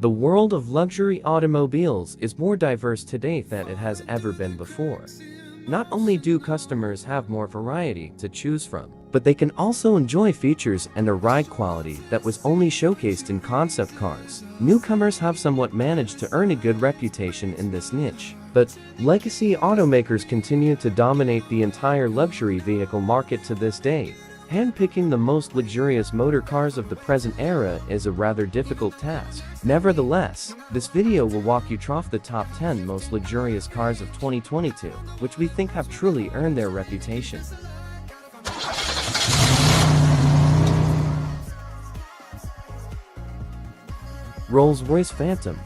The world of luxury automobiles is more diverse today than it has ever been before. Not only do customers have more variety to choose from, but they can also enjoy features and a ride quality that was only showcased in concept cars. Newcomers have somewhat managed to earn a good reputation in this niche, but legacy automakers continue to dominate the entire luxury vehicle market to this day. Handpicking the most luxurious motor cars of the present era is a rather difficult task. Nevertheless, this video will walk you through the top 10 most luxurious cars of 2022, which we think have truly earned their reputation. Rolls-Royce Phantom.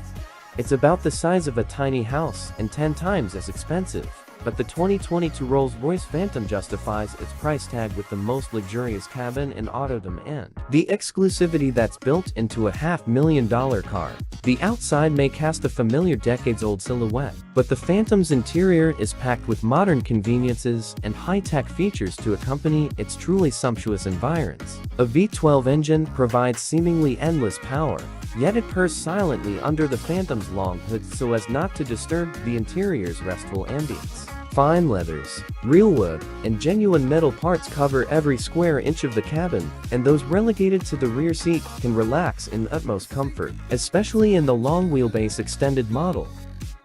It's about the size of a tiny house and 10 times as expensive. But the 2022 Rolls-Royce Phantom justifies its price tag with the most luxurious cabin in autodom and the exclusivity that's built into a $500,000 car. The outside may cast a familiar decades-old silhouette, but the Phantom's interior is packed with modern conveniences and high-tech features to accompany its truly sumptuous environs. A V12 engine provides seemingly endless power, yet it purrs silently under the Phantom's long hood so as not to disturb the interior's restful ambience. Fine leathers, real wood, and genuine metal parts cover every square inch of the cabin, and those relegated to the rear seat can relax in utmost comfort, especially in the long wheelbase extended model.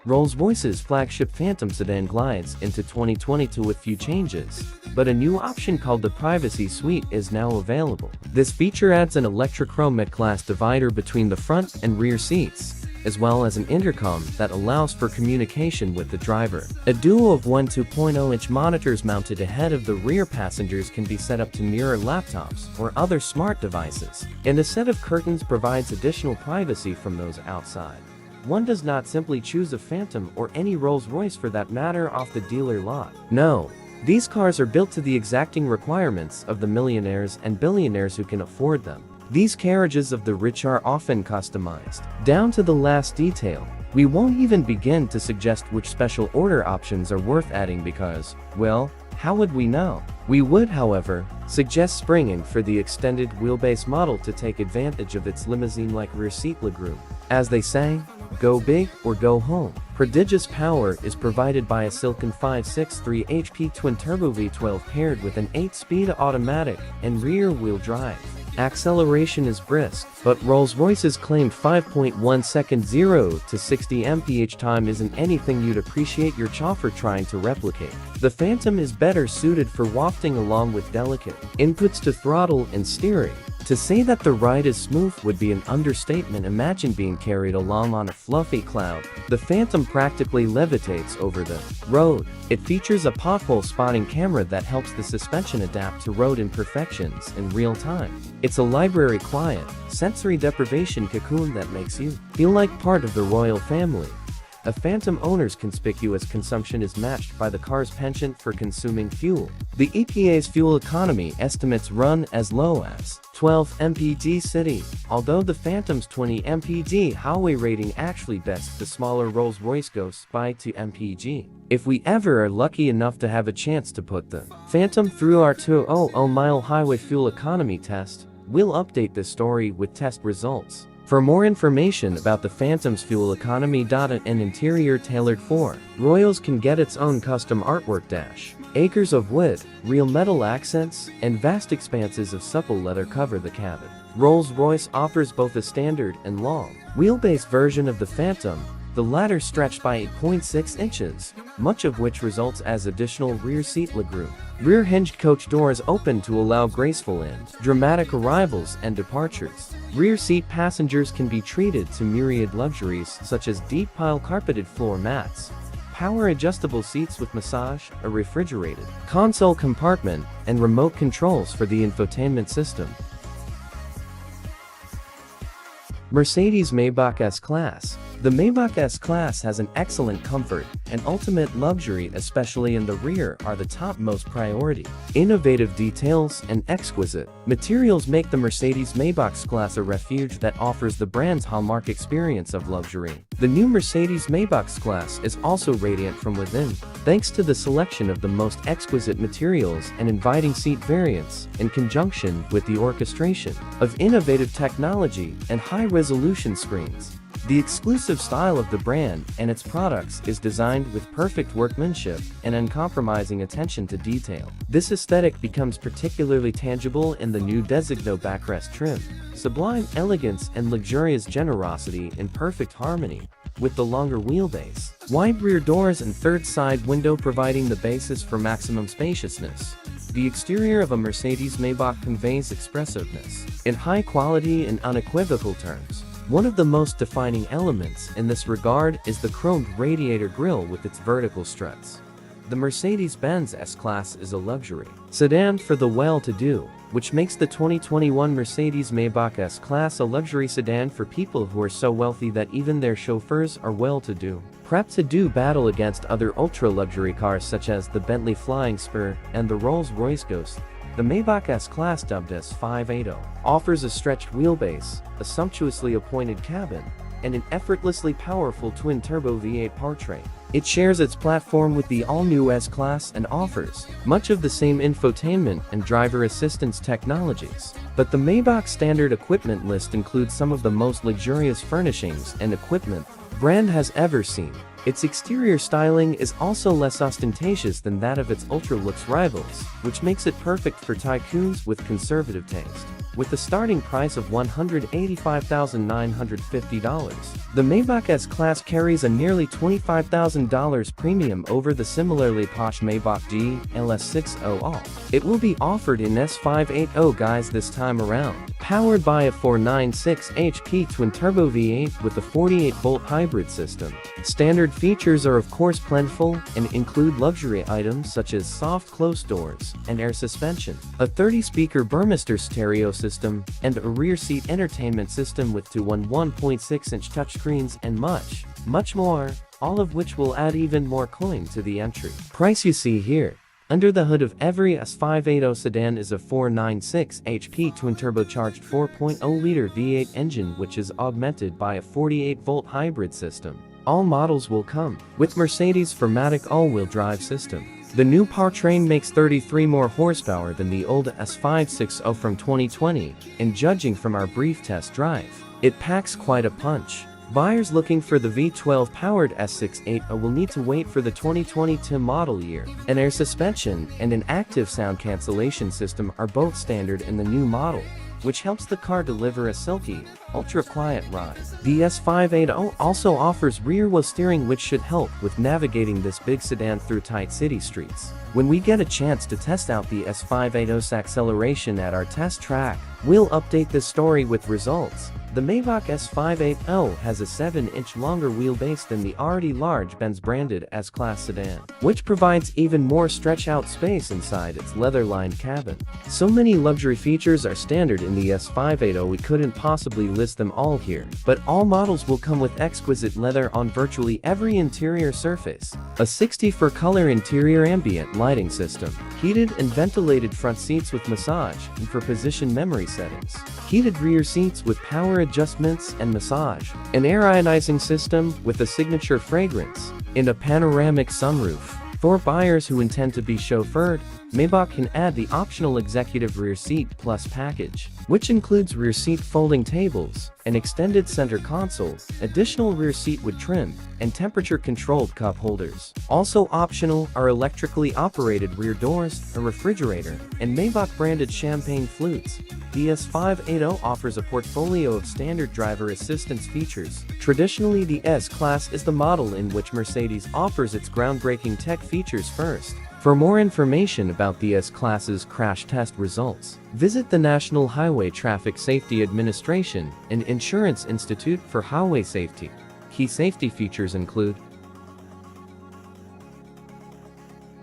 Rolls-Royce's flagship Phantom sedan glides into 2022 with few changes, but a new option called the Privacy Suite is now available. This feature adds an electrochromic glass divider between the front and rear seats, as well as an intercom that allows for communication with the driver. A duo of 2.0-inch monitors mounted ahead of the rear passengers can be set up to mirror laptops or other smart devices, and a set of curtains provides additional privacy from those outside. One does not simply choose a Phantom or any Rolls-Royce for that matter off the dealer lot. No, these cars are built to the exacting requirements of the millionaires and billionaires who can afford them. These carriages of the rich are often customized, down to the last detail. We won't even begin to suggest which special order options are worth adding because, well, how would we know? We would, however, suggest springing for the extended wheelbase model to take advantage of its limousine-like rear seat legroom. As they say, go big or go home. Prodigious power is provided by a silken 563 HP twin-turbo V12 paired with an 8-speed automatic and rear-wheel drive. Acceleration is brisk, but Rolls-Royce's claimed 5.1 second 0 to 60 mph time isn't anything you'd appreciate your chauffeur trying to replicate. The Phantom is better suited for wafting along with delicate inputs to throttle and steering. To say that the ride is smooth would be an understatement. Imagine being carried along on a fluffy cloud. The Phantom practically levitates over the road. It features a pothole spotting camera that helps the suspension adapt to road imperfections in real time. It's a library quiet, sensory deprivation cocoon that makes you feel like part of the royal family. A Phantom owner's conspicuous consumption is matched by the car's penchant for consuming fuel. The EPA's fuel economy estimates run as low as 12 mpg city, although the Phantom's 20 mpg highway rating actually bests the smaller Rolls-Royce Ghost by 2 mpg. If we ever are lucky enough to have a chance to put the Phantom through our 200-mile highway fuel economy test, we'll update this story with test results. For more information about the Phantom's fuel economy and interior tailored for Royals can get its own custom artwork acres of wood, real metal accents, and vast expanses of supple leather cover the cabin. Rolls-Royce offers both a standard and long wheelbase version of the Phantom, the latter stretched by 8.6 inches, much of which results as additional rear seat legroom. Rear-hinged coach doors open to allow graceful and dramatic arrivals and departures. Rear seat passengers can be treated to myriad luxuries such as deep pile carpeted floor mats, power-adjustable seats with massage, a refrigerated console compartment, and remote controls for the infotainment system. Mercedes-Maybach S-Class. The Maybach S-Class has an excellent comfort, and ultimate luxury especially in the rear are the topmost priority. Innovative details and exquisite materials make the Mercedes-Maybach S-Class a refuge that offers the brand's hallmark experience of luxury. The new Mercedes-Maybach S-Class is also radiant from within, thanks to the selection of the most exquisite materials and inviting seat variants, in conjunction with the orchestration of innovative technology and high-resolution screens. The exclusive style of the brand and its products is designed with perfect workmanship and uncompromising attention to detail. This aesthetic becomes particularly tangible in the new Designo backrest trim. Sublime elegance and luxurious generosity in perfect harmony with the longer wheelbase. Wide rear doors and third side window providing the basis for maximum spaciousness. The exterior of a Mercedes-Maybach conveys expressiveness in high quality and unequivocal terms. One of the most defining elements in this regard is the chromed radiator grille with its vertical struts. The Mercedes-Benz S-Class is a luxury sedan for the well-to-do, which makes the 2021 Mercedes-Maybach S-Class a luxury sedan for people who are so wealthy that even their chauffeurs are well-to-do. Prepped to do battle against other ultra-luxury cars such as the Bentley Flying Spur and the Rolls-Royce Ghost, the Maybach S-Class, dubbed S580, offers a stretched wheelbase, a sumptuously appointed cabin, and an effortlessly powerful twin-turbo V8 powertrain. It shares its platform with the all-new S-Class and offers much of the same infotainment and driver assistance technologies. But the Maybach standard equipment list includes some of the most luxurious furnishings and equipment the brand has ever seen. Its exterior styling is also less ostentatious than that of its ultra-luxe rivals, which makes it perfect for tycoons with conservative taste. With a starting price of $185,950, the Maybach S-Class carries a nearly $25,000 premium over the similarly posh Maybach G LS60. It will be offered in S580 guise this time around. Powered by a 496 HP twin-turbo V8 with a 48-volt hybrid system. Standard features are of course plentiful and include luxury items such as soft close doors and air suspension, a 30-speaker Burmester stereo system, and a rear seat entertainment system with two 1.6-inch touchscreens and much more, all of which will add even more coin to the entry price you see here. Under the hood of every S580 sedan is a 496 HP twin-turbocharged 4.0-liter V8 engine which is augmented by a 48-volt hybrid system. All models will come with Mercedes' Formatic all-wheel drive system. The new powertrain makes 33 more horsepower than the old S560 from 2020, and judging from our brief test drive, it packs quite a punch. Buyers looking for the V12-powered S680 will need to wait for the 2022 model year. An air suspension and an active sound cancellation system are both standard in the new model, which helps the car deliver a silky, ultra-quiet ride. The S580 also offers rear-wheel steering which should help with navigating this big sedan through tight city streets. When we get a chance to test out the S580's acceleration at our test track, we'll update this story with results. The Maybach S580 has a 7-inch longer wheelbase than the already large Benz-branded S-Class sedan, which provides even more stretch-out space inside its leather-lined cabin. So many luxury features are standard in the S580 we couldn't possibly list them all here, but all models will come with exquisite leather on virtually every interior surface, a 64-color interior ambient lighting system, heated and ventilated front seats with massage and for position memory settings, heated rear seats with power adjustments and massage, an air ionizing system with a signature fragrance, and a panoramic sunroof. For buyers who intend to be chauffeured, Maybach can add the optional Executive Rear Seat Plus package, which includes rear seat folding tables, an extended center console, additional rear seat wood trim, and temperature-controlled cup holders. Also optional are electrically operated rear doors, a refrigerator, and Maybach-branded champagne flutes. The S580 offers a portfolio of standard driver assistance features. Traditionally, the S-Class is the model in which Mercedes offers its groundbreaking tech features first. For more information about the S-Class's crash test results, visit the National Highway Traffic Safety Administration and Insurance Institute for Highway Safety. Key safety features include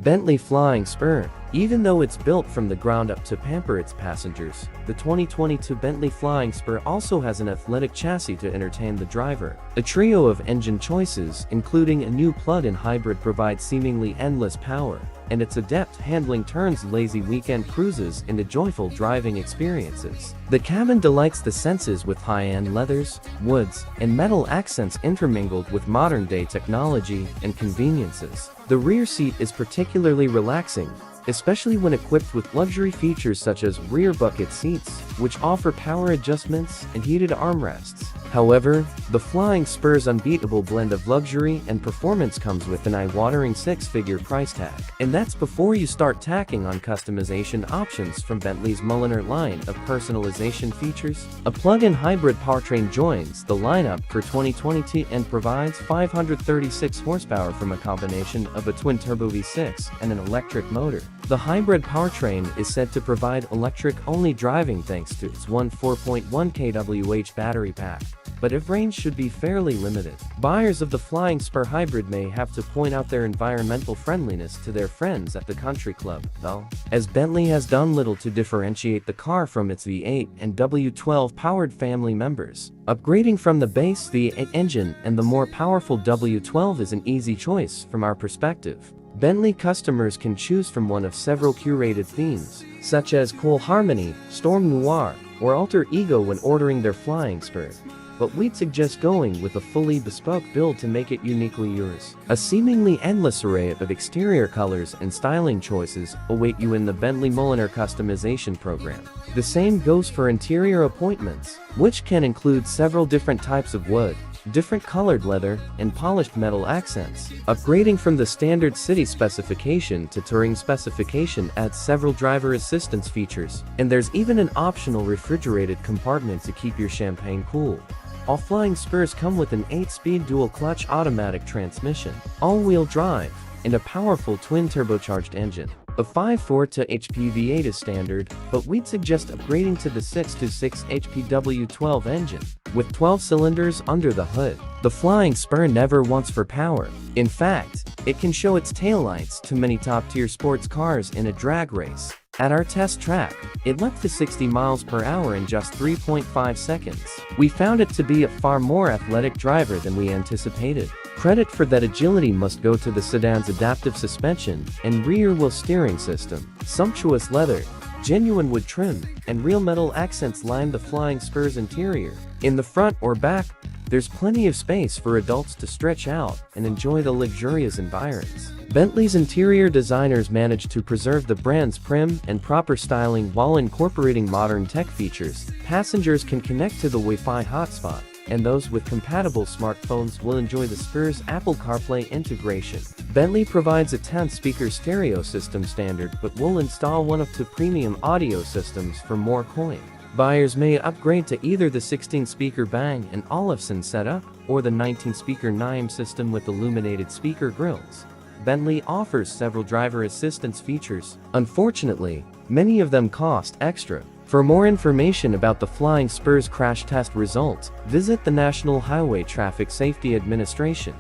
Bentley Flying Spur. Even though it's built from the ground up to pamper its passengers, the 2022 Bentley Flying Spur also has an athletic chassis to entertain the driver. A trio of engine choices, including a new plug-in hybrid, provides seemingly endless power, and its adept handling turns lazy weekend cruises into joyful driving experiences. The cabin delights the senses with high-end leathers, woods, and metal accents intermingled with modern-day technology and conveniences. The rear seat is particularly relaxing, especially when equipped with luxury features such as rear bucket seats, which offer power adjustments and heated armrests. However, the Flying Spur's unbeatable blend of luxury and performance comes with an eye-watering six-figure price tag. And that's before you start tacking on customization options from Bentley's Mulliner line of personalization features. A plug-in hybrid powertrain joins the lineup for 2022 and provides 536 horsepower from a combination of a twin-turbo V6 and an electric motor. The hybrid powertrain is said to provide electric-only driving thanks to its 4.1 kWh battery pack, but if range should be fairly limited. Buyers of the Flying Spur Hybrid may have to point out their environmental friendliness to their friends at the country club, though, as Bentley has done little to differentiate the car from its V8 and W12 powered family members. Upgrading from the base V8 engine and the more powerful W12 is an easy choice from our perspective. Bentley customers can choose from one of several curated themes, such as Cool Harmony, Storm Noir, or Alter Ego when ordering their Flying Spur. But we'd suggest going with a fully bespoke build to make it uniquely yours. A seemingly endless array of exterior colors and styling choices await you in the Bentley Mulliner customization program. The same goes for interior appointments, which can include several different types of wood, different colored leather, and polished metal accents. Upgrading from the standard city specification to touring specification adds several driver assistance features, and there's even an optional refrigerated compartment to keep your champagne cool. All Flying Spurs come with an 8-speed dual-clutch automatic transmission, all-wheel drive, and a powerful twin-turbocharged engine. A 5.4 HP V8 is standard, but we'd suggest upgrading to the 6.6 HP W12 engine, with 12 cylinders under the hood. The Flying Spur never wants for power. In fact, it can show its taillights to many top-tier sports cars in a drag race. At our test track, it leapt to 60 miles per hour in just 3.5 seconds. We found it to be a far more athletic driver than we anticipated. Credit for that agility must go to the sedan's adaptive suspension and rear-wheel steering system. Sumptuous leather, genuine wood trim, and real metal accents line the Flying Spur's interior. In the front or back, there's plenty of space for adults to stretch out and enjoy the luxurious environs. Bentley's interior designers managed to preserve the brand's prim and proper styling while incorporating modern tech features. Passengers can connect to the Wi-Fi hotspot, and those with compatible smartphones will enjoy the Spur's Apple CarPlay integration. Bentley provides a 10-speaker stereo system standard but will install one of two premium audio systems for more coin. Buyers may upgrade to either the 16-speaker Bang & Olufsen setup or the 19-speaker NIME system with illuminated speaker grills. Bentley offers several driver assistance features. Unfortunately, many of them cost extra. For more information about the Flying Spur's crash test results, visit the National Highway Traffic Safety Administration.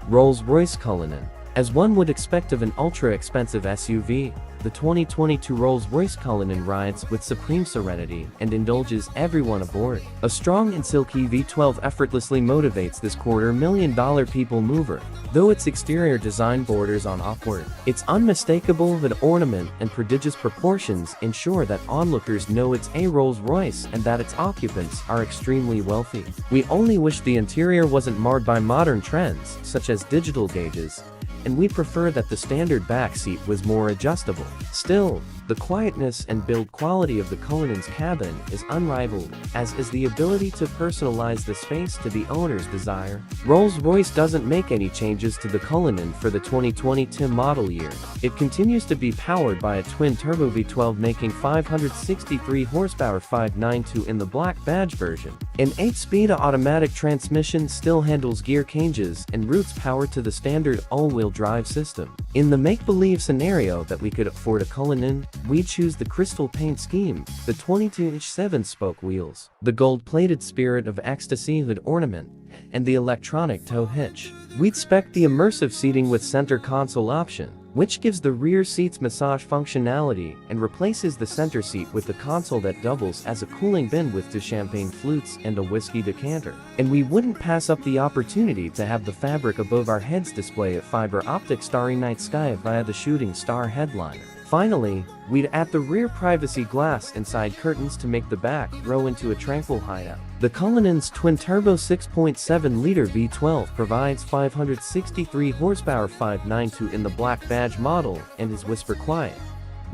Rolls-Royce Cullinan. As one would expect of an ultra-expensive SUV, the 2022 Rolls-Royce Cullinan rides with supreme serenity and indulges everyone aboard. A strong and silky V12 effortlessly motivates this $250,000 people mover. Though its exterior design borders on awkward, its unmistakable vid ornament and prodigious proportions ensure that onlookers know it's a Rolls-Royce and that its occupants are extremely wealthy. We only wish the interior wasn't marred by modern trends, such as digital gauges, and we prefer that the standard back seat was more adjustable. Still, the quietness and build quality of the Cullinan's cabin is unrivaled, as is the ability to personalize the space to the owner's desire. Rolls-Royce doesn't make any changes to the Cullinan for the 2022 model year. It continues to be powered by a twin-turbo V12 making 563 horsepower 592 in the black badge version. An 8-speed automatic transmission still handles gear changes and routes power to the standard all-wheel drive system. In the make-believe scenario that we could afford a Cullinan, we choose the crystal paint scheme, the 22-inch 7-spoke wheels, the gold-plated Spirit of Ecstasy hood ornament, and the electronic tow hitch. We'd spec the immersive seating with center console option, which gives the rear seats massage functionality and replaces the center seat with the console that doubles as a cooling bin with two champagne flutes and a whiskey decanter. And we wouldn't pass up the opportunity to have the fabric above our heads display a fiber optic Starry Night Sky via the Shooting Star headliner. Finally, we'd add the rear privacy glass and side curtains to make the back row into a tranquil hideout. The Cullinan's twin-turbo 6.7-liter V12 provides 563 horsepower 592 in the black badge model and is whisper quiet,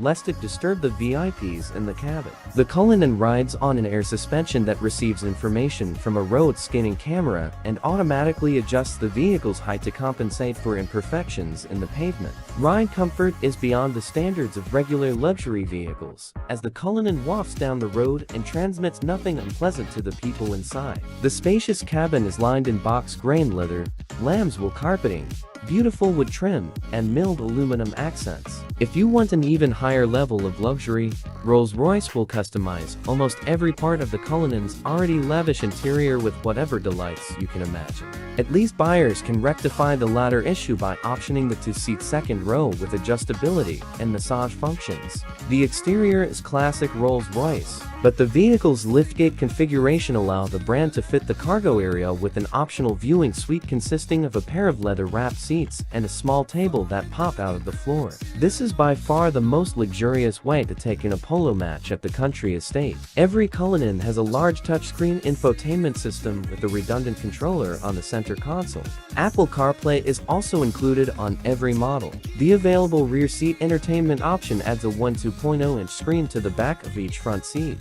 lest it disturb the VIPs in the cabin. The Cullinan rides on an air suspension that receives information from a road scanning camera and automatically adjusts the vehicle's height to compensate for imperfections in the pavement. Ride comfort is beyond the standards of regular luxury vehicles, as the Cullinan wafts down the road and transmits nothing unpleasant to the people inside. The spacious cabin is lined in box grain leather, lamb's wool carpeting, beautiful wood trim, and milled aluminum accents. If you want an even higher level of luxury, Rolls-Royce will customize almost every part of the Cullinan's already lavish interior with whatever delights you can imagine. At least buyers can rectify the latter issue by optioning the two-seat second row with adjustability and massage functions. The exterior is classic Rolls-Royce, but the vehicle's liftgate configuration allows the brand to fit the cargo area with an optional viewing suite consisting of a pair of leather-wrapped seats and a small table that pop out of the floor. This is by far the most luxurious way to take in a polo match at the country estate. Every Cullinan has a large touchscreen infotainment system with a redundant controller on the center console. Apple CarPlay is also included on every model. The available rear seat entertainment option adds a 2.0-inch screen to the back of each front seat.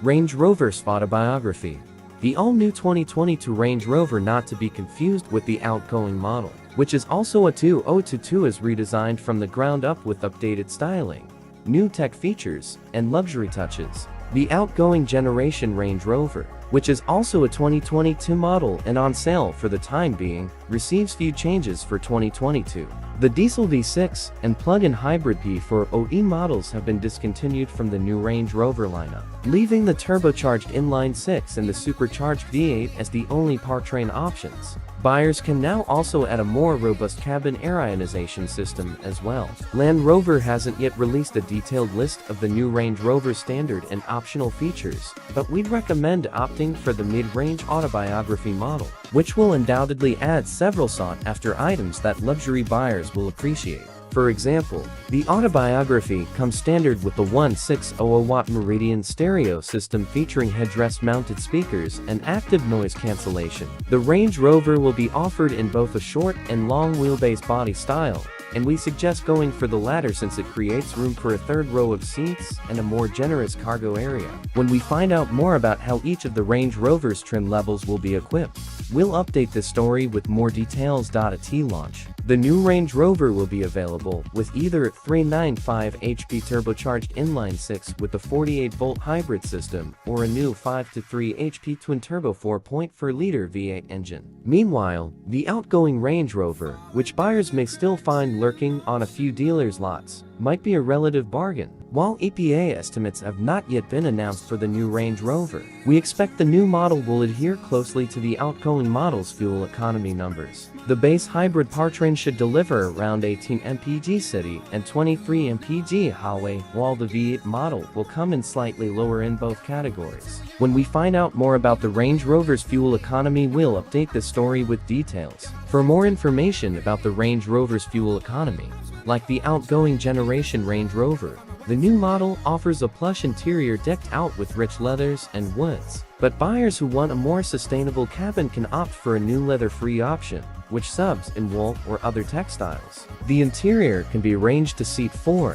Range Rover's autobiography. The all-new 2022 Range Rover, not to be confused with the outgoing model, which is also a 2022, is redesigned from the ground up with updated styling, new tech features, and luxury touches. The outgoing generation Range Rover, which is also a 2022 model and on sale for the time being, receives few changes for 2022. The diesel V6 and plug-in hybrid P4OE models have been discontinued from the new Range Rover lineup, leaving the turbocharged inline-6 and the supercharged V8 as the only powertrain options. Buyers can now also add a more robust cabin air ionization system as well. Land Rover hasn't yet released a detailed list of the new Range Rover standard and optional features, but we'd recommend opting for the mid-range autobiography model, which will undoubtedly add several sought-after items that luxury buyers will appreciate. For example, the autobiography comes standard with the 1600-watt Meridian stereo system featuring headrest-mounted speakers and active noise cancellation. The Range Rover will be offered in both a short and long wheelbase body style, and we suggest going for the latter since it creates room for a third row of seats and a more generous cargo area. When we find out more about how each of the Range Rover's trim levels will be equipped, we'll update this story with more details. At launch, the new Range Rover will be available with either a 395 HP turbocharged inline-6 with a 48-volt hybrid system or a new 5-3 HP twin-turbo 4.4-liter V8 engine. Meanwhile, the outgoing Range Rover, which buyers may still find lurking on a few dealers' lots, might be a relative bargain. While EPA estimates have not yet been announced for the new Range Rover, we expect the new model will adhere closely to the outgoing model's fuel economy numbers. The base hybrid powertrain should deliver around 18 mpg city and 23 mpg highway, while the V8 model will come in slightly lower in both categories. When we find out more about the Range Rover's fuel economy, we'll update the story with details. For more information about the Range Rover's fuel economy, like the outgoing generation Range Rover, the new model offers a plush interior decked out with rich leathers and woods. But buyers who want a more sustainable cabin can opt for a new leather-free option, which subs in wool or other textiles. The interior can be arranged to seat 4,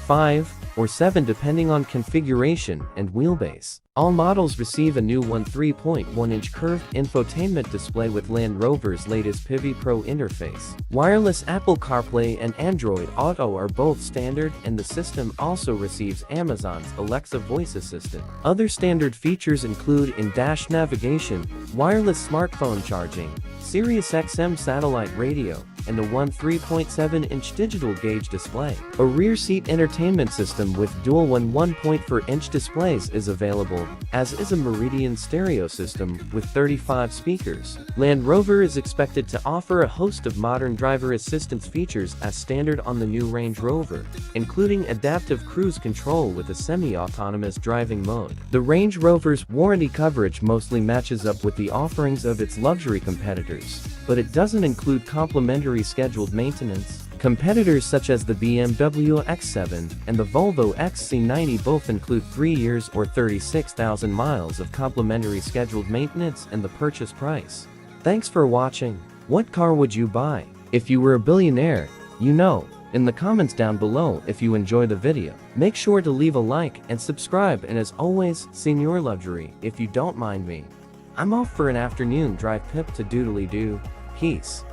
5, or 7 depending on configuration and wheelbase. All models receive a new 3.1-inch curved infotainment display with Land Rover's latest Pivi Pro interface. Wireless Apple CarPlay and Android Auto are both standard, and the system also receives Amazon's Alexa voice assistant. Other standard features include in-dash navigation, wireless smartphone charging, SiriusXM satellite radio, and a 3.7-inch digital gauge display. A rear seat entertainment system with dual 1.4-inch displays is available, as is a Meridian stereo system with 35 speakers. Land Rover is expected to offer a host of modern driver assistance features as standard on the new Range Rover, including adaptive cruise control with a semi-autonomous driving mode. The Range Rover's warranty coverage mostly matches up with the offerings of its luxury competitors, but it doesn't include complimentary scheduled maintenance. Competitors such as the BMW X7 and the Volvo XC90 both include 3 years or 36,000 miles of complimentary scheduled maintenance in the purchase price. Thanks for watching. What car would you buy? If you were a billionaire, you know, in the comments down below if you enjoy the video. Make sure to leave a like and subscribe, and as always, Senior Luxury, if you don't mind me. I'm off for an afternoon drive pip to doodly-doo. Peace.